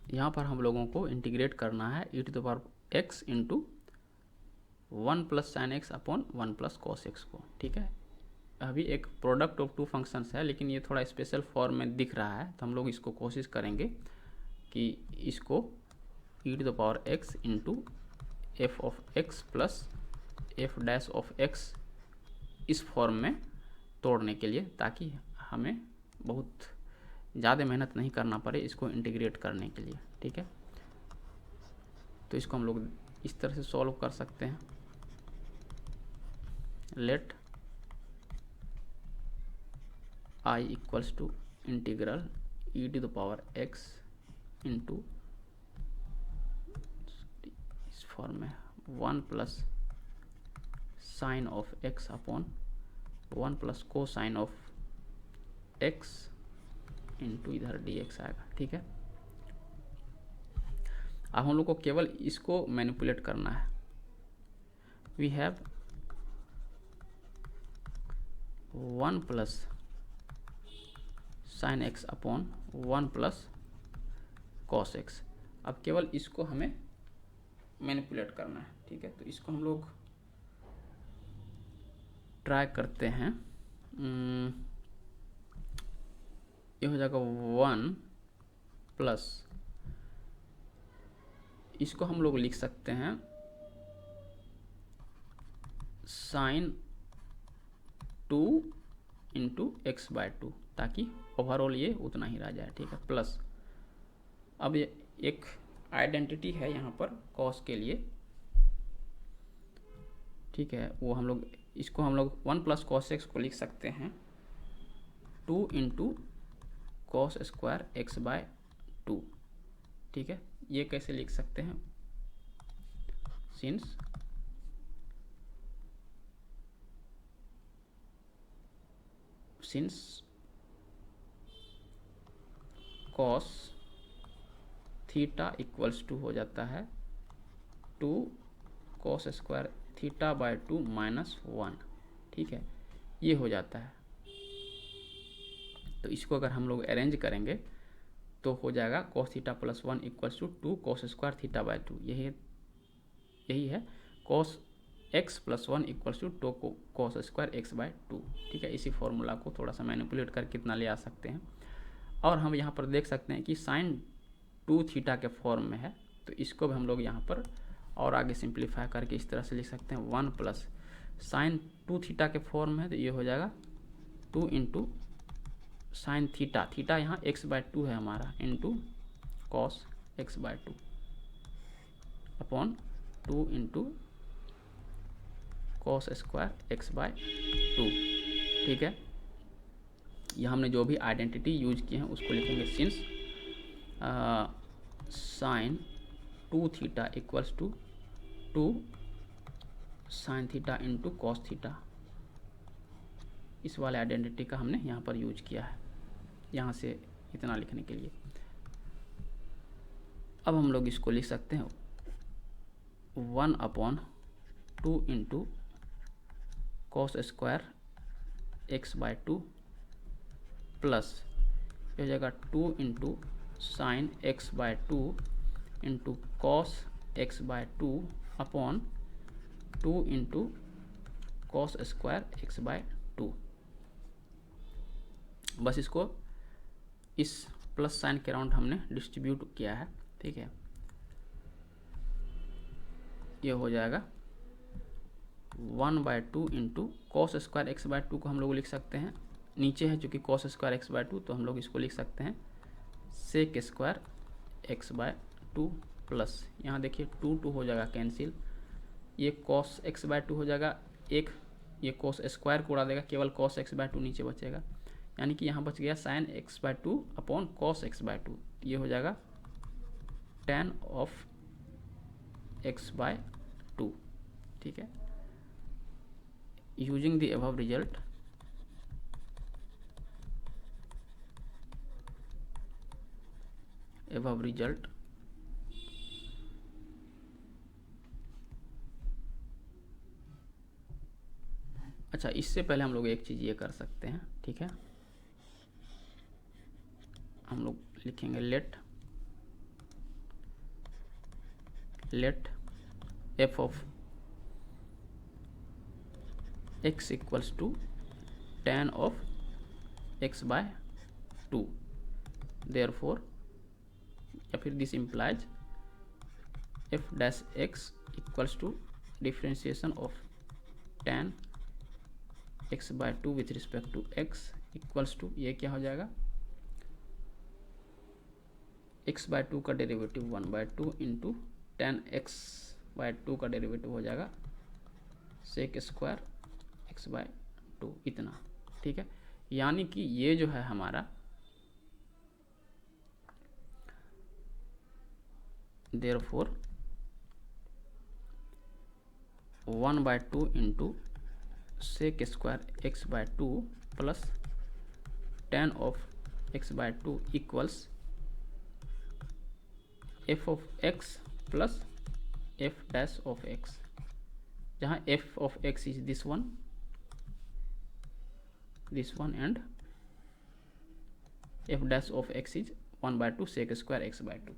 यहाँ पर हम लोगों को इंटीग्रेट करना है e to the power x into 1 plus sine x upon 1 plus cos x को। ठीक है, अभी एक प्रोडक्ट ऑफ टू फंक्शंस है, लेकिन ये थोड़ा स्पेशल फॉर्म में दिख रहा है, तो हम लोग इसको कोशिश करेंगे कि इसको e to the power x into f of x plus f dash of x इस फॉर्म में तोड़ने के लिए, ताकि हमें बहुत ज़्यादा मेहनत नहीं करना पड़े इसको इंटीग्रेट करने के लिए। ठीक है, तो इसको हम लोग इस तरह से सॉल्व कर सकते हैं। Let I equals to integral e to the power x into इस फॉर्म में 1 plus sine of x upon 1 plus cosine of x into इधर डी एक्स आएगा। ठीक है, अब हम लोग को केवल इसको मैनिपुलेट करना है। We have 1 plus sine x upon 1 plus cos x. अब केवल इसको हमें मैनिपुलेट करना है। ठीक है, तो इसको हम लोग ट्राई करते हैं। ये हो जाएगा 1 प्लस, इसको हम लोग लिख सकते हैं साइन 2 इंटू एक्स बाय 2, ताकि ओवरऑल ये उतना ही रह जाए। ठीक है, प्लस अब ये एक आइडेंटिटी है यहाँ पर कॉस के लिए। ठीक है, वो हम लोग इसको हम लोग 1 प्लस कॉस एक्स को लिख सकते हैं 2 into cos square x by 2। ठीक है, ये कैसे लिख सकते हैं, since cos theta equals to हो जाता है 2 cos square theta by 2 minus 1। ठीक है, ये हो जाता है। तो इसको अगर हम लोग अरेंज करेंगे तो हो जाएगा cos theta plus 1 equals to 2 cos square theta by 2। यही है cos x plus 1 equals to 2 cos square x by 2। ठीक है, इसी फॉर्मूला को थोड़ा सा मैनिपुलेट कर कितना ले आ सकते हैं। और हम यहाँ पर देख सकते हैं कि साइन 2 थीटा के फॉर्म में है, तो इसको भी हम लोग यहाँ पर और आगे सिंप्लीफाई करके इस तरह से लिख सकते हैं 1 प्लस साइन 2 थीटा के फॉर्म में है, तो ये हो जाएगा 2 इंटू साइन थीटा, थीटा यहाँ एक्स बाय 2 है हमारा, into cos x by 2 upon 2 into cos square x by 2। ठीक है, यह हमने जो भी आइडेंटिटी यूज किए हैं उसको लिखेंगे since sine 2 theta equals to 2 sine theta into cos theta. इस वाले आइडेंटिटी का हमने यहाँ पर यूज किया है, यहाँ से इतना लिखने के लिए। अब हम लोग इसको लिख सकते हैं 1 upon 2 into cos square x by 2 plus हो जाएगा 2 into sine x by 2 into cos x by 2 upon 2 into cos square x by 2। बस इसको इस प्लस साइन के राउंड हमने डिस्ट्रीब्यूट किया है। ठीक है, ये हो जाएगा 1 by 2 into cos square x by 2 को हम लोग लिख सकते हैं, नीचे है चूँकि कॉस स्क्वायर एक्स बाय 2, तो हम लोग इसको लिख सकते हैं sec square x by 2 plus, यहाँ देखिए 2 हो जाएगा कैंसिल, ये कॉस एक्स बाय 2 हो जाएगा, एक ये कॉस स्क्वायर को उड़ा देगा, केवल कॉस एक्स बाय 2 नीचे बचेगा, यानी कि यहाँ बच गया sine x by 2 upon cos x by 2। ये हो जाएगा tan ऑफ एक्स बाय 2। ठीक है, यूजिंग द अबव रिजल्ट अच्छा, इससे पहले हम लोग एक चीज़ ये कर सकते हैं। ठीक है, हम लोग लिखेंगे let let f of x equals to tan of x by 2, therefore या फिर this implies f dash x equals to differentiation of tan x by 2 with respect to x equals to, ये क्या हो जाएगा, x बाय 2 का derivative 1 by 2 into tan x by 2 का derivative हो जाएगा सेक स्क्वायर x बाय 2, इतना। ठीक है, यानी कि ये जो है हमारा therefore 1 by 2 into sec square x by 2 plus tan of x by 2 equals f of x plus f dash of x, जहाँ f of x is this one and f dash of x is 1 by 2 sec square x by 2।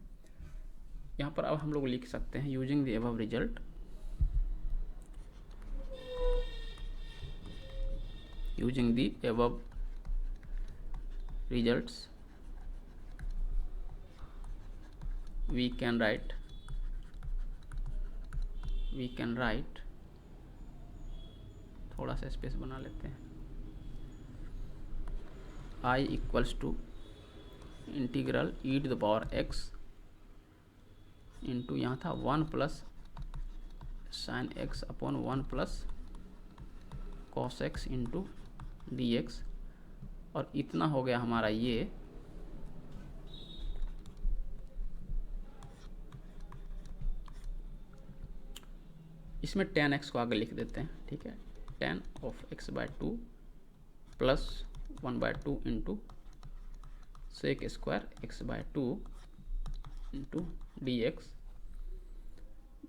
यहाँ पर अब हम लोग लिख सकते हैं using the above result, using the above results we can write थोड़ा सा स्पेस बना लेते हैं, I equals to integral e to the power x into यहाँ था 1 plus sine x upon 1 plus cos x into d x, और इतना हो गया हमारा ये इसमें tan x को आगे लिख देते हैं। ठीक है, tan of x by 2 plus 1 by 2 into sec square x by 2 into d x,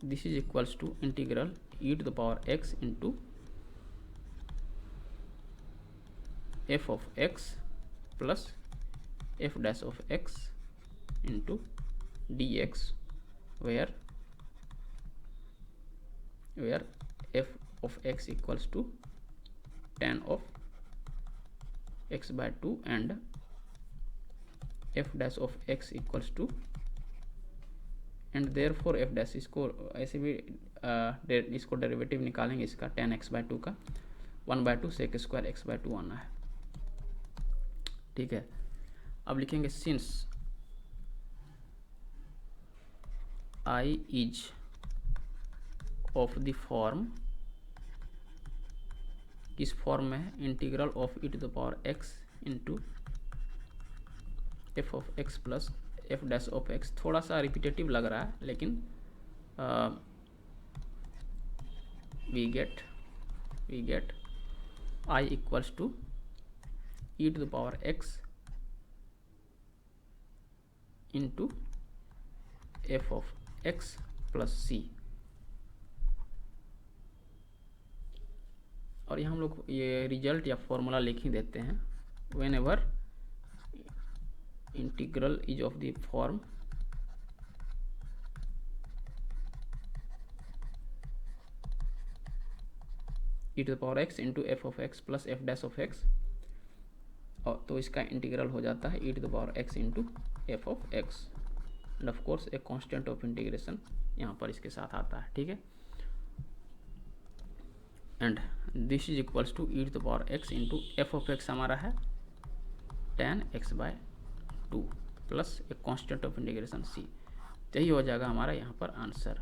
this is equals to integral e to the power x into f of x plus f dash of x into dx, where f of x equals to tan of x by 2 and f dash of x equals to, and therefore f dash, इसको ऐसे भी इसको derivative निकालेंगे इसका tan x by 2 का 1 by 2 sec square x by 2 आना है। ठीक है, अब लिखेंगे since I is of the form, किस फॉर्म में है, integral of e to the power x into f of x plus f dash of x. थोड़ा सा रिपीटेटिव लग रहा है लेकिन we get I equals to e to the power x into f of x plus c, और यहाँ हम लोग ये रिजल्ट या फॉर्मूला लिख ही देते हैं, when ever integral is of the form e to the power x into f of x plus f dash of x, और तो इसका इंटीग्रल हो जाता है e to the power x into f of x, and of course एक constant of integration यहाँ पर इसके साथ आता है। ठीक है, and this is equals to e to the power x into f of x हमारा है tan x बाय 2 प्लस एक कांस्टेंट ऑफ इंटीग्रेशन c, यही हो जाएगा हमारा यहाँ पर आंसर।